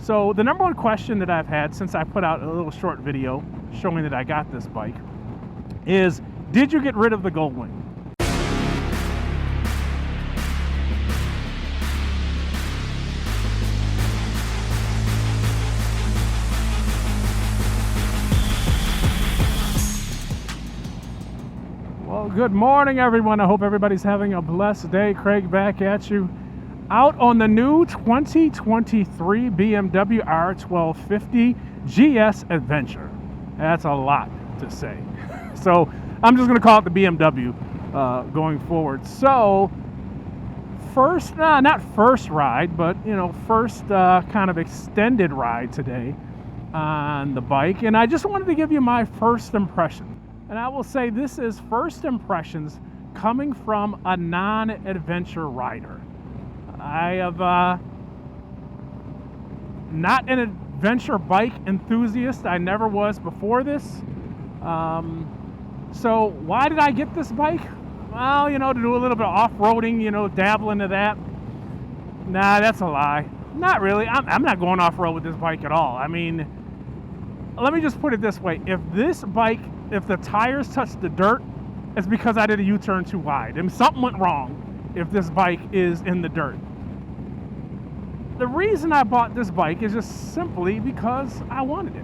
So the number one question that I've had since I put out a little short video showing that I got this bike is, did you get rid of the Goldwing? Well, good morning, everyone. I hope everybody's having a blessed day. Craig back at you. Out on the new 2023 BMW R1250 GS Adventure. That's a lot to say. So I'm just going to call it the BMW going forward. So first, not first ride, but first kind of extended ride today on the bike. And I just wanted to give you my first impression. And I will say this is first impressions coming from a non-adventure rider. I have not an adventure bike enthusiast. I never was before this. So why did I get this bike? Well, to do a little bit of off-roading, dabble into that. Nah, that's a lie. Not really. I'm not going off-road with this bike at all. I mean, let me just put it this way. If the tires touch the dirt, it's because I did a U-turn too wide. And something went wrong if this bike is in the dirt. The reason I bought this bike is just simply because I wanted it.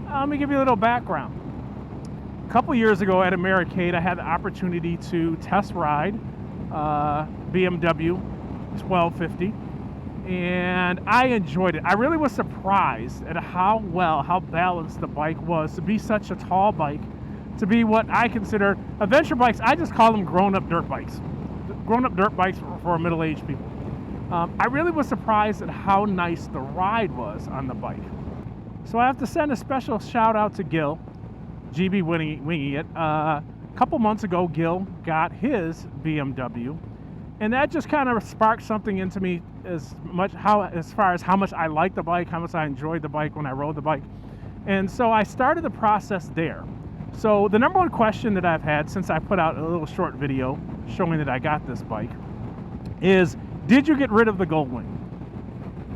Let me give you a little background. A couple years ago at Americade, I had the opportunity to test ride BMW 1250, and I enjoyed it. I really was surprised at how balanced the bike was to be such a tall bike, to be what I consider adventure bikes. I just call them grown-up dirt bikes. Grown-up dirt bikes for middle-aged people. I really was surprised at how nice the ride was on the bike. So I have to send a special shout out to Gil, GB Winging It. A couple months ago, Gil got his BMW, and that just kind of sparked something into me as far as how much I liked the bike, how much I enjoyed the bike when I rode the bike. And so I started the process there. So the number one question that I've had since I put out a little short video showing that I got this bike is, did you get rid of the Goldwing?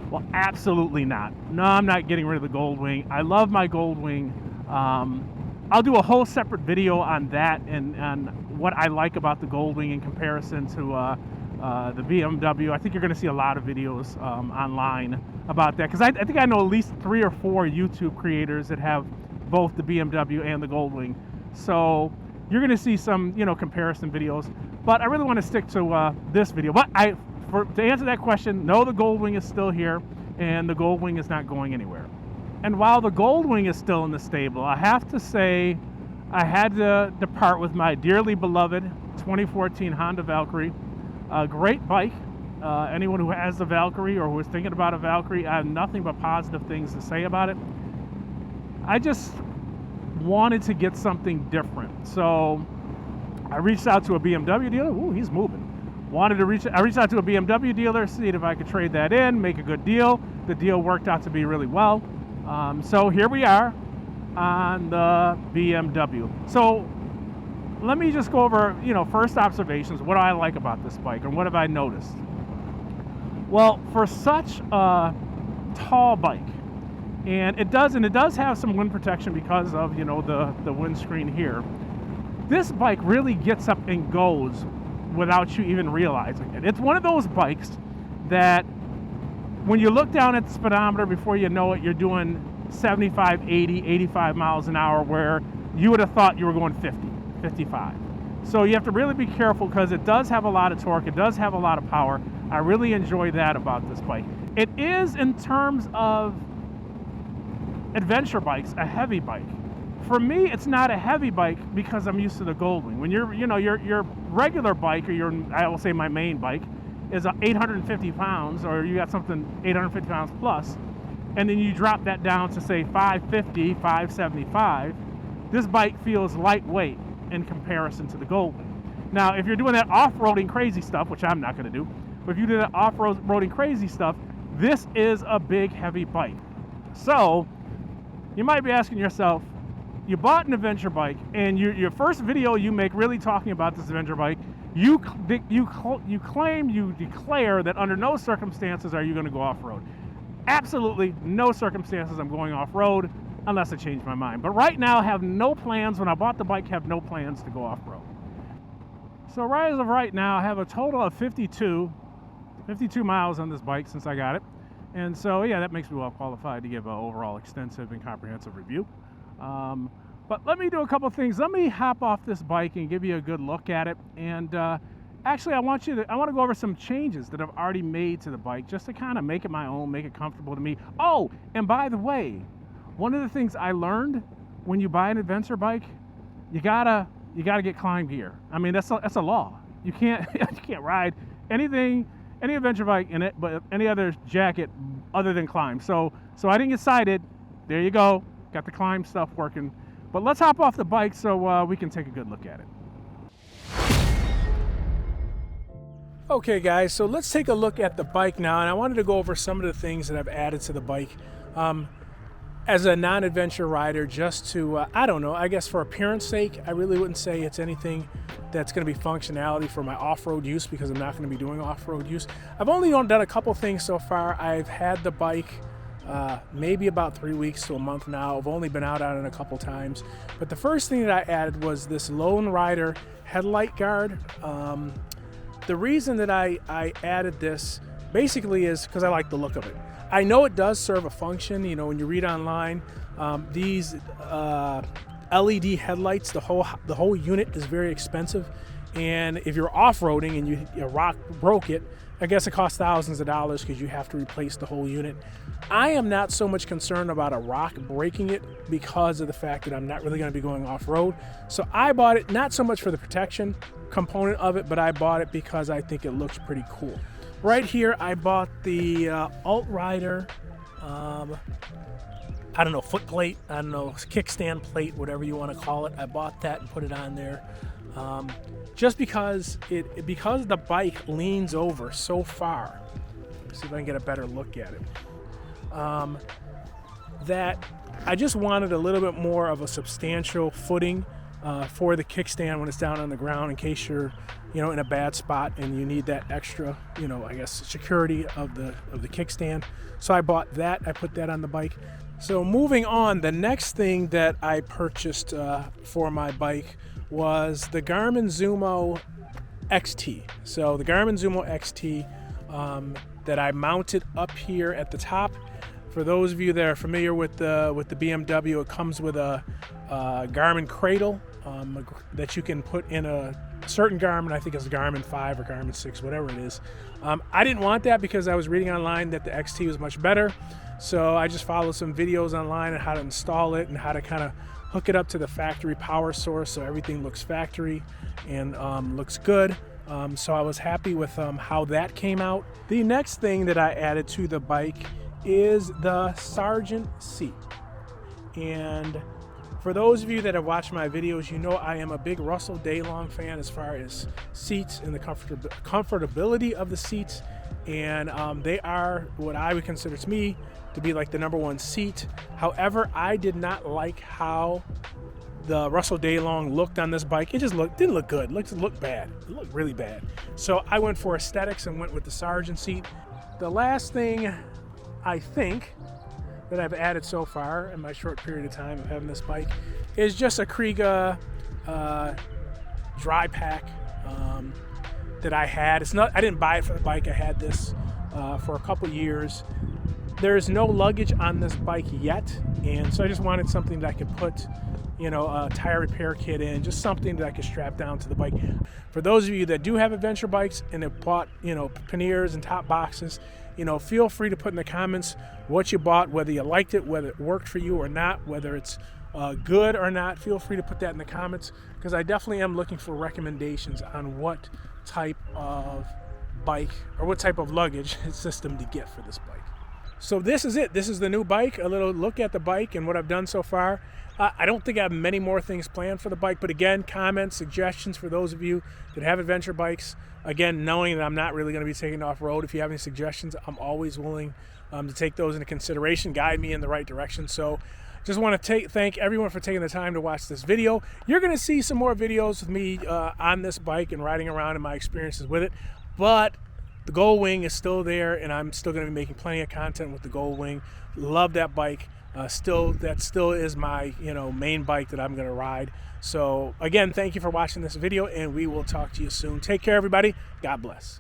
Well, absolutely not. No, I'm not getting rid of the Goldwing. I love my Goldwing. I'll do a whole separate video on that and on what I like about the Goldwing in comparison to the BMW. I think you're going to see a lot of videos online about that, because I think I know at least 3 or 4 YouTube creators that have both the BMW and the Goldwing. So you're going to see some, comparison videos. But I really want to stick to this video. But to answer that question, no, the Goldwing is still here, and the Goldwing is not going anywhere. And while the Goldwing is still in the stable, I have to say I had to depart with my dearly beloved 2014 Honda Valkyrie. A great bike. Anyone who has the Valkyrie or who is thinking about a Valkyrie, I have nothing but positive things to say about it. I just wanted to get something different. So I reached out to a BMW dealer. Ooh, he's moving. I reached out to a BMW dealer, see if I could trade that in, make a good deal. The deal worked out to be really well. So here we are on the BMW. So let me just go over, first observations. What do I like about this bike, and what have I noticed? Well, for such a tall bike, and it does have some wind protection because of, the windscreen here. This bike really gets up and goes without you even realizing it. It's one of those bikes that when you look down at the speedometer, before you know it, you're doing 75, 80, 85 miles an hour, where you would have thought you were going 50, 55. So you have to really be careful, because it does have a lot of torque. It does have a lot of power. I really enjoy that about this bike. It is, in terms of adventure bikes, a heavy bike. For me, it's not a heavy bike because I'm used to the Goldwing. When your regular bike, or I will say my main bike, is 850 pounds, or you got something 850 pounds plus, and then you drop that down to say 550, 575, this bike feels lightweight in comparison to the Goldwing. Now, if you're doing that off-roading crazy stuff, which I'm not going to do, but if you do that off-roading crazy stuff, this is a big, heavy bike. So you might be asking yourself, you bought an adventure bike, and your first video you make really talking about this adventure bike, you declare that under no circumstances are you going to go off-road. absolutely no circumstances I'm going off-road unless I change my mind. But right now, I have no plans. When I bought the bike, have no plans to go off-road. So right as of right now, I have a total of 52 miles on this bike since I got it. And so, yeah, that makes me well qualified to give an overall extensive and comprehensive review. But let me do a couple things. Let me hop off this bike and give you a good look at it. And actually, I want to go over some changes that I've already made to the bike just to kind of make it my own, make it comfortable to me. Oh, and by the way, one of the things I learned when you buy an adventure bike, you gotta get climb gear. I mean, that's a law. You can't ride any adventure bike in it, but any other jacket other than climb. So I didn't get sighted. There you go. Got the climb stuff working. But let's hop off the bike so we can take a good look at it. Okay guys, so let's take a look at the bike now, and I wanted to go over some of the things that I've added to the bike as a non-adventure rider, just to, I don't know, I guess for appearance sake. I really wouldn't say it's anything that's going to be functionality for my off-road use, because I'm not going to be doing off-road use. I've only done a couple things so far. I've had the bike maybe about 3 weeks to a month now. I've only been out on it a couple times. But the first thing that I added was this Lone Rider headlight guard. The reason that I added this basically is because I like the look of it. I know it does serve a function. You know, when you read online, these LED headlights, the whole unit is very expensive. And if you're off-roading and your rock broke it, I guess it costs thousands of dollars because you have to replace the whole unit. I am not so much concerned about a rock breaking it because of the fact that I'm not really going to be going off-road. So I bought it not so much for the protection component of it, but I bought it because I think it looks pretty cool. Right here, I bought the Alt Rider, I don't know, foot plate, I don't know, kickstand plate, whatever you want to call it. I bought that and put it on there. Just because the bike leans over so far. Let's see if I can get a better look at it. That I just wanted a little bit more of a substantial footing for the kickstand when it's down on the ground, in case you're, you know, in a bad spot and you need that extra, you know, I guess security of the kickstand. So I bought that. I put that on the bike. So moving on, the next thing that I purchased for my bike was the Garmin Zumo XT. So the Garmin Zumo XT that I mounted up here at the top. For those of you that are familiar with the BMW, it comes with a Garmin cradle that you can put in a certain Garmin. I think it's a Garmin 5 or Garmin 6, whatever it is. I didn't want that because I was reading online that the XT was much better. So I just followed some videos online on how to install it and how to kind of hook it up to the factory power source so everything looks factory and looks good. So I was happy with how that came out. The next thing that I added to the bike is the Sergeant seat. And for those of you that have watched my videos, you know I am a big Russell Daylong fan as far as seats and the comfortability of the seats. And they are what I would consider to me to be like the #1 seat. However, I did not like how the Russell Daylong looked on this bike. It just didn't look good. It looked bad. It looked really bad. So I went for aesthetics and went with the Sergeant seat. The last thing I think that I've added so far in my short period of time of having this bike is just a Kriega dry pack that I had. I didn't buy it for the bike. I had this for a couple years. There's no luggage on this bike yet, and so I just wanted something that I could put, you know, a tire repair kit in, just something that I could strap down to the bike. For those of you that do have adventure bikes and have bought, you know, panniers and top boxes, you know, feel free to put in the comments what you bought, whether you liked it, whether it worked for you or not, whether it's good or not. Feel free to put that in the comments, because I definitely am looking for recommendations on what type of bike or what type of luggage system to get for this bike. So this is it. This is the new bike, a little look at the bike and what I've done so far. I don't think I have many more things planned for the bike, but again, comments, suggestions for those of you that have adventure bikes. Again, knowing that I'm not really going to be taking it off-road, if you have any suggestions, I'm always willing to take those into consideration, guide me in the right direction. So just want to thank everyone for taking the time to watch this video. You're going to see some more videos with me on this bike and riding around and my experiences with it. But the Gold Wing is still there, and I'm still going to be making plenty of content with the Gold Wing. Love that bike. That still is my main bike that I'm going to ride. So again, thank you for watching this video, and we will talk to you soon. Take care, everybody. God bless.